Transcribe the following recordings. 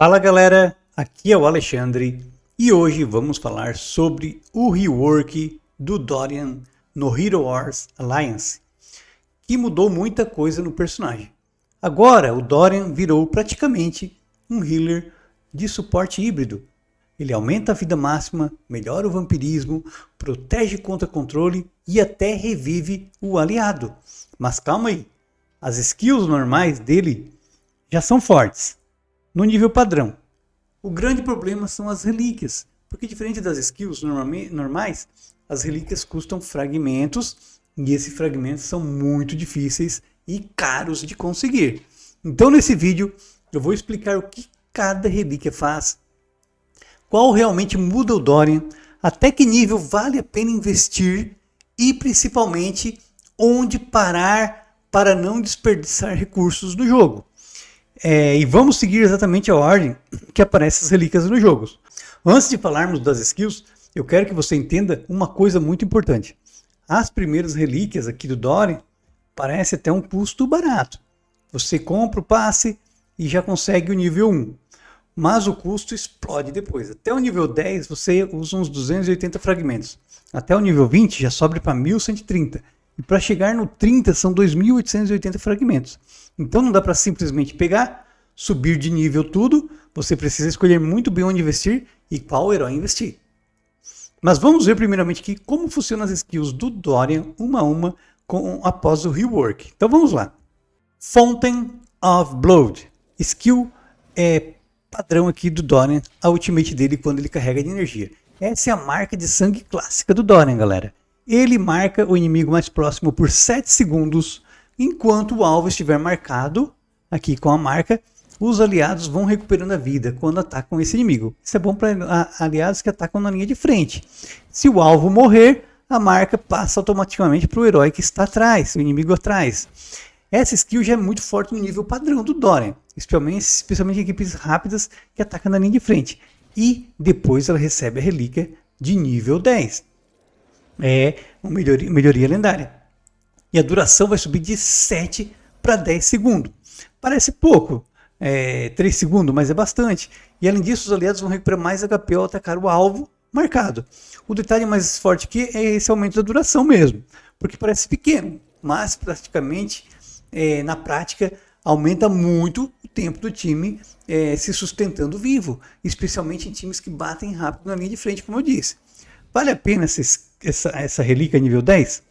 Fala galera, aqui é o Alexandre e hoje vamos falar sobre o rework do Dorian no Hero Wars Alliance, que mudou muita coisa no personagem. Agora o Dorian virou praticamente um healer de suporte híbrido. Ele aumenta a vida máxima, melhora o vampirismo, protege contra controle e até revive o aliado. Mas calma aí, as skills normais dele já são fortes no nível padrão. O grande problema são as relíquias, porque diferente das skills normais, as relíquias custam fragmentos e esses fragmentos são muito difíceis e caros de conseguir. Então nesse vídeo eu vou explicar o que cada relíquia faz, qual realmente muda o Dorian, até que nível vale a pena investir e principalmente onde parar para não desperdiçar recursos no jogo. E vamos seguir exatamente a ordem que aparece as relíquias no jogo. Antes de falarmos das skills, eu quero que você entenda uma coisa muito importante. As primeiras relíquias aqui do Dorian parecem até um custo barato. Você compra o passe e já consegue o nível 1. Mas o custo explode depois. Até o nível 10 você usa uns 280 fragmentos. Até o nível 20 já sobe para 1130. E para chegar no 30 são 2.880 fragmentos. Então não dá para simplesmente pegar, subir de nível tudo. Você precisa escolher muito bem onde investir e qual herói investir. Mas vamos ver primeiramente aqui como funcionam as skills do Dorian uma a uma após o rework. Então vamos lá. Fountain of Blood. Skill padrão aqui do Dorian, a ultimate dele quando ele carrega de energia. Essa é a marca de sangue clássica do Dorian, galera. Ele marca o inimigo mais próximo por 7 segundos, enquanto o alvo estiver marcado aqui com a marca, os aliados vão recuperando a vida quando atacam esse inimigo. Isso é bom para aliados que atacam na linha de frente. Se o alvo morrer, a marca passa automaticamente para o herói que está atrás, o inimigo atrás. Essa skill já é muito forte no nível padrão do Dorian, especialmente em equipes rápidas que atacam na linha de frente. E depois ela recebe a relíquia de nível 10. É uma melhoria lendária. E a duração vai subir de 7 para 10 segundos. Parece pouco, 3 segundos, mas é bastante. E além disso, os aliados vão recuperar mais HP ao atacar o alvo marcado. O detalhe mais forte aqui é esse aumento da duração mesmo, porque parece pequeno, mas praticamente, na prática, aumenta muito o tempo do time se sustentando vivo, especialmente em times que batem rápido na linha de frente, como eu disse. Vale a pena essa relíquia nível 10?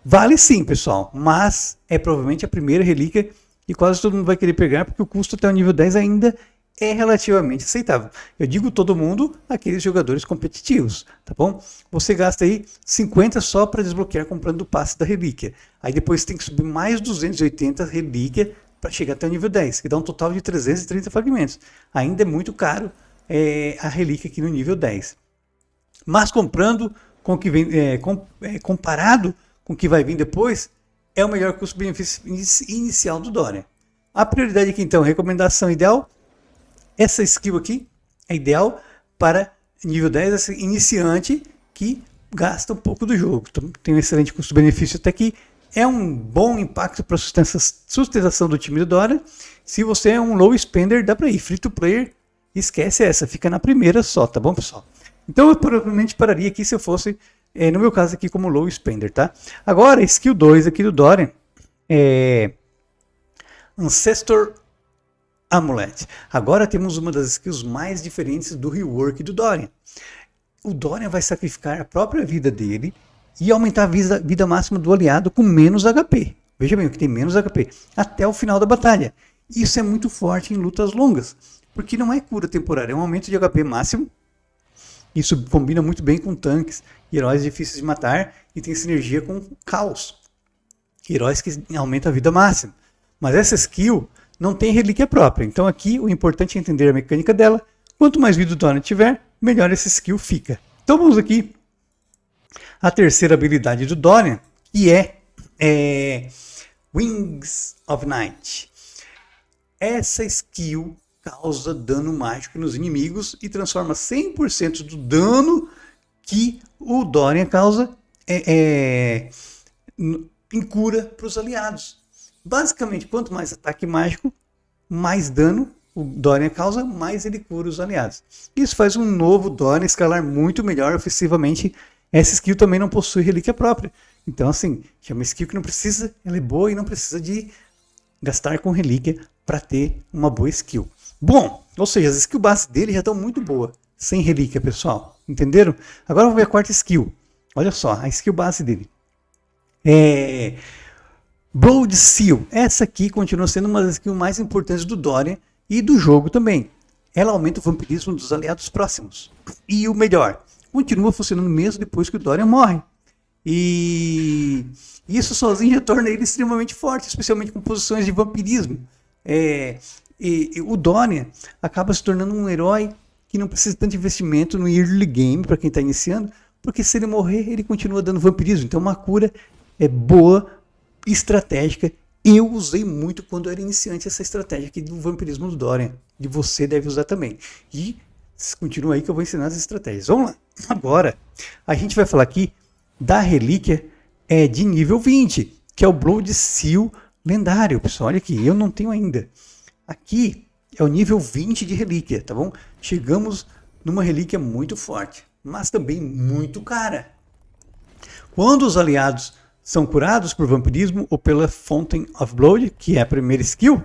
Vale sim, pessoal, mas é provavelmente a primeira relíquia e quase todo mundo vai querer pegar porque o custo até o nível 10 ainda é relativamente aceitável. Eu digo todo mundo, aqueles jogadores competitivos, tá bom? Você gasta aí 50 só para desbloquear comprando o passe da relíquia. Aí depois tem que subir mais 280 relíquia para chegar até o nível 10, que dá um total de 330 fragmentos. Ainda é muito caro a relíquia aqui no nível 10. Mas comprando com o que vem, comparado com o que vai vir depois, é o melhor custo-benefício inicial do Dorian. A prioridade aqui então, recomendação ideal, essa skill aqui é ideal para nível 10, essa iniciante que gasta um pouco do jogo. Então, tem um excelente custo-benefício até aqui, é um bom impacto para a sustentação do time do Dorian. Se você é um low spender, dá para ir. Free to player, esquece essa, fica na primeira só, tá bom, pessoal? Então eu provavelmente pararia aqui se eu fosse, no meu caso aqui, como low spender, tá? Agora, skill 2 aqui do Dorian é Ancestor Amulet. Agora temos uma das skills mais diferentes do rework do Dorian. O Dorian vai sacrificar a própria vida dele e aumentar a vida máxima do aliado com menos HP. Veja bem, que tem menos HP até o final da batalha. Isso é muito forte em lutas longas, porque não é cura temporária, é um aumento de HP máximo. Isso combina muito bem com tanques e heróis difíceis de matar e tem sinergia com caos. Heróis que aumentam a vida máxima. Mas essa skill não tem relíquia própria. Então aqui o importante é entender a mecânica dela. Quanto mais vida o Dorian tiver, melhor essa skill fica. Então vamos aqui a terceira habilidade do Dorian, que é Wings of Night. Essa skill causa dano mágico nos inimigos e transforma 100% do dano que o Dorian causa em cura para os aliados. Basicamente, quanto mais ataque mágico, mais dano o Dorian causa, mais ele cura os aliados. Isso faz um novo Dorian escalar muito melhor ofensivamente. Essa skill também não possui relíquia própria. Então, assim, é uma skill que não precisa, ela é boa e não precisa de gastar com relíquia para ter uma boa skill. Bom, ou seja, as skills base dele já estão muito boas, sem relíquia, pessoal. Entenderam? Agora vamos ver a quarta skill. Olha só, a skill base dele. Blood Seal. Essa aqui continua sendo uma das skills mais importantes do Dorian e do jogo também. Ela aumenta o vampirismo dos aliados próximos. E o melhor, continua funcionando mesmo depois que o Dorian morre. E isso sozinho já torna ele extremamente forte, especialmente com posições de vampirismo. E o Dorian acaba se tornando um herói que não precisa de tanto investimento no early game para quem está iniciando, porque se ele morrer, ele continua dando vampirismo. Então uma cura é boa, estratégica. Eu usei muito quando eu era iniciante essa estratégia aqui do vampirismo do Dorian. E você deve usar também. E continua aí que eu vou ensinar as estratégias. Vamos lá. Agora, a gente vai falar aqui da relíquia de nível 20, que é o Blood Seal lendário. Pessoal, olha aqui, eu não tenho ainda. Aqui é o nível 20 de relíquia, tá bom? Chegamos numa relíquia muito forte, mas também muito cara. Quando os aliados são curados por vampirismo ou pela Fountain of Blood, que é a primeira skill,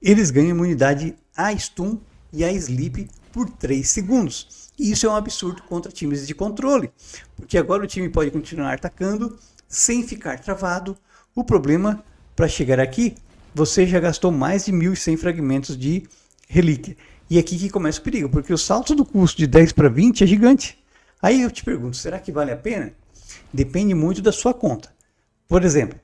eles ganham imunidade a stun e a sleep por 3 segundos. E isso é um absurdo contra times de controle, porque agora o time pode continuar atacando sem ficar travado. O problema, para chegar aqui, você já gastou mais de 1.100 fragmentos de relíquia. E aqui que começa o perigo, porque o salto do custo de 10 para 20 é gigante. Aí eu te pergunto, será que vale a pena? Depende muito da sua conta. Por exemplo,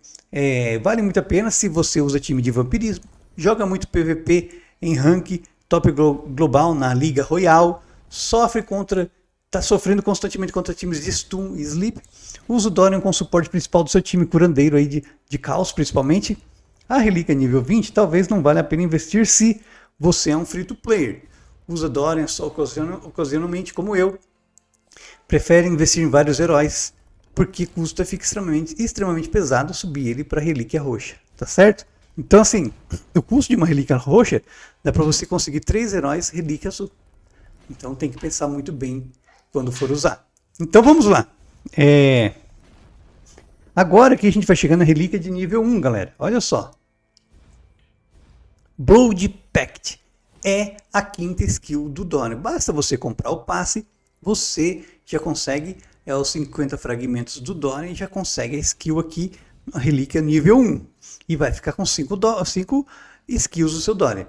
vale muito a pena se você usa time de vampirismo, joga muito PVP em rank top global na Liga Royal, está sofrendo constantemente contra times de stun e sleep, usa o Dorian com suporte principal do seu time curandeiro aí de caos principalmente. A relíquia nível 20 talvez não valha a pena investir se você é um free to player. Usa Dorian só ocasionalmente como eu. Prefere investir em vários heróis, porque custa fica extremamente pesado subir ele para relíquia roxa, tá certo? Então assim, o custo de uma relíquia roxa dá para você conseguir 3 heróis relíquia azul. Então tem que pensar muito bem quando for usar. Então vamos lá. Agora que a gente vai chegando na relíquia de nível 1, galera. Olha só. Blood Pact é a quinta skill do Dorian. Basta você comprar o passe, você já consegue os 50 fragmentos do Dorian e já consegue a skill aqui, a relíquia nível 1. E vai ficar com 5 skills do seu Dorian.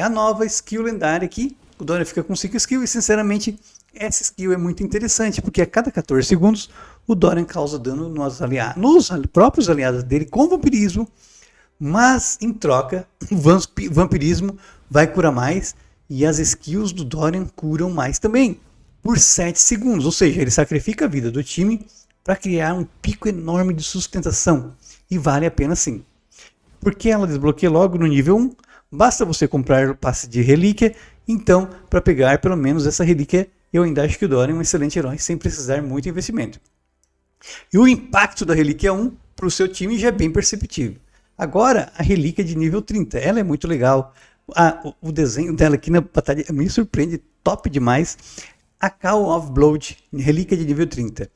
A nova skill lendária aqui, o Dorian fica com 5 skills e sinceramente essa skill é muito interessante, porque a cada 14 segundos o Dorian causa dano nos próprios aliados dele com vampirismo, mas em troca o vampirismo vai curar mais e as skills do Dorian curam mais também, por 7 segundos, ou seja, ele sacrifica a vida do time para criar um pico enorme de sustentação, e vale a pena sim. Porque ela desbloqueia logo no nível 1, basta você comprar o passe de relíquia, então para pegar pelo menos essa relíquia, eu ainda acho que o Dorian é um excelente herói sem precisar muito investimento. E o impacto da relíquia 1 para o seu time já é bem perceptível. Agora, a relíquia de nível 30, ela é muito legal. O desenho dela aqui na batalha me surpreende, top demais. A Call of Blood, relíquia de nível 30.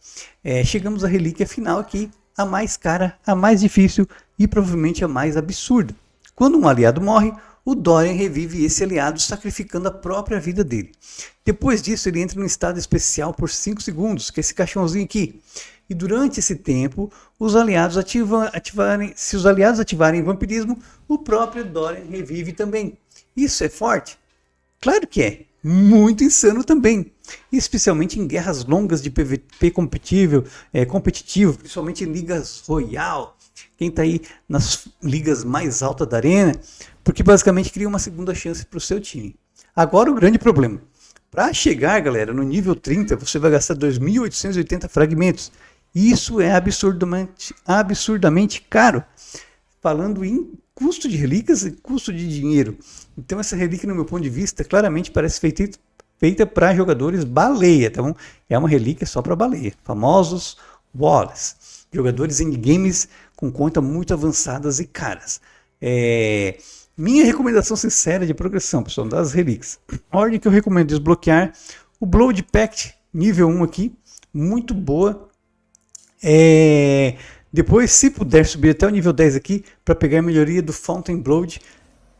Chegamos à relíquia final aqui, a mais cara, a mais difícil e provavelmente a mais absurda. Quando um aliado morre, o Dorian revive esse aliado sacrificando a própria vida dele. Depois disso, ele entra num estado especial por 5 segundos, que é esse caixãozinho aqui. E durante esse tempo, se os aliados ativarem vampirismo, o próprio Dorian revive também. Isso é forte? Claro que é. Muito insano também. Especialmente em guerras longas de PVP competitivo, principalmente em ligas Royal. Quem está aí nas ligas mais altas da arena, porque basicamente cria uma segunda chance para o seu time. Agora o grande problema. Para chegar, galera, no nível 30, você vai gastar 2.880 fragmentos. Isso é absurdamente caro. Falando em custo de relíquias e custo de dinheiro. Então essa relíquia, no meu ponto de vista, claramente parece feita para jogadores baleia, tá bom? É uma relíquia só para baleia. Famosos Wallace. Jogadores em games com contas muito avançadas e caras. Minha recomendação sincera de progressão, pessoal, das relíquias. A ordem que eu recomendo desbloquear o Blood Pact nível 1 aqui, muito boa. Depois, se puder subir até o nível 10 aqui, para pegar a melhoria do Fountain Blood,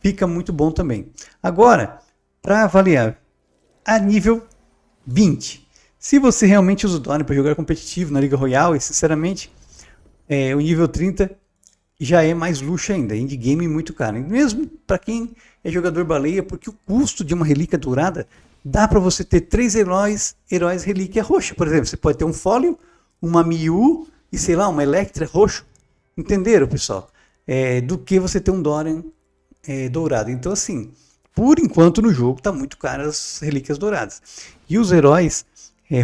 fica muito bom também. Agora, para avaliar, a nível 20. Se você realmente usa o Dorian para jogar competitivo na Liga Royal, e sinceramente, o nível 30 já é mais luxo ainda, endgame muito caro. Mesmo para quem é jogador baleia, porque o custo de uma relíquia dourada dá para você ter 3 heróis relíquia roxa. Por exemplo, você pode ter um Fólio, uma Miu e sei lá, uma Electra roxo. Entenderam, pessoal? Do que você ter um Dorian dourado. Então assim, por enquanto no jogo está muito caro as relíquias douradas. E os heróis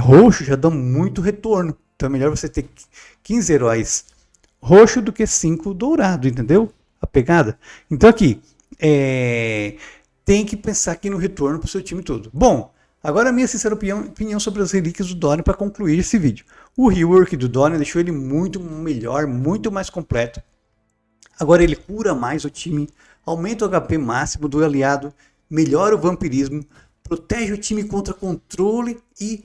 roxos já dão muito retorno. Então é melhor você ter 15 heróis roxo do que 5 dourado, entendeu? A pegada. Então aqui, tem que pensar aqui no retorno para o seu time todo. Bom, agora a minha sincera opinião sobre as relíquias do Dorian para concluir esse vídeo. O rework do Dorian deixou ele muito melhor, muito mais completo. Agora ele cura mais o time, aumenta o HP máximo do aliado, melhora o vampirismo, protege o time contra controle e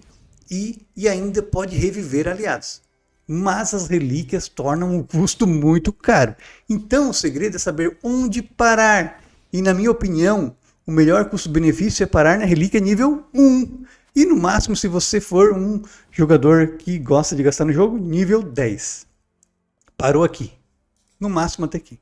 ainda pode reviver aliados. Mas as relíquias tornam o custo muito caro. Então o segredo é saber onde parar. E na minha opinião, o melhor custo-benefício é parar na relíquia nível 1. E no máximo, se você for um jogador que gosta de gastar no jogo, nível 10. Parou aqui. No máximo até aqui.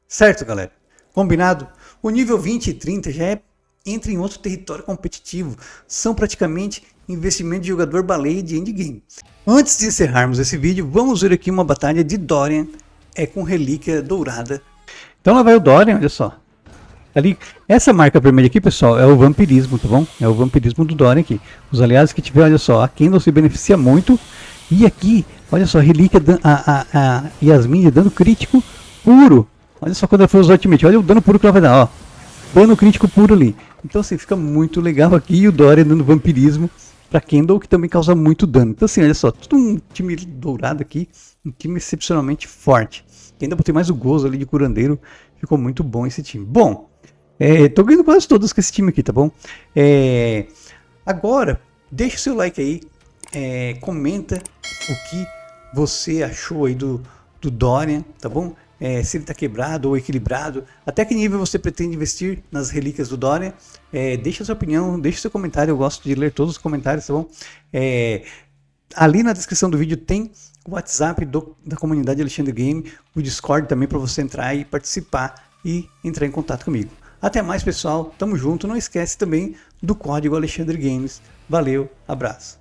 Certo, galera? Combinado? O nível 20 e 30 já entra em outro território competitivo. São praticamente investimento de jogador baleia de endgame. Antes de encerrarmos esse vídeo, vamos ver aqui uma batalha de Dorian com relíquia dourada. Então lá vai o Dorian, olha só. Ali, essa marca vermelha aqui, pessoal, é o vampirismo, tá bom? É o vampirismo do Dorian aqui. Os aliados que tiver, olha só, a Kendall se beneficia muito. E aqui, olha só, a relíquia, a Yasmin dando crítico puro. Olha só quando ela for usar o ultimate, olha o dano puro que ela vai dar, ó. Dano crítico puro ali. Então assim, fica muito legal aqui o Dorian dando vampirismo para Kendall, que também causa muito dano. Então assim, olha só, tudo um time dourado aqui, um time excepcionalmente forte. E ainda botei mais o gozo ali de curandeiro, ficou muito bom esse time. Bom, tô ganhando quase todos com esse time aqui, tá bom? Agora, deixa o seu like aí, comenta o que você achou aí do Dorian, tá bom? Se ele está quebrado ou equilibrado, até que nível você pretende investir nas relíquias do Dorian, deixa a sua opinião, deixa o seu comentário, eu gosto de ler todos os comentários, tá bom? Ali na descrição do vídeo tem o WhatsApp da comunidade Alexandre Game, o Discord também para você entrar e participar e entrar em contato comigo. Até mais, pessoal, tamo junto, não esquece também do código Alexandre Games. Valeu, abraço.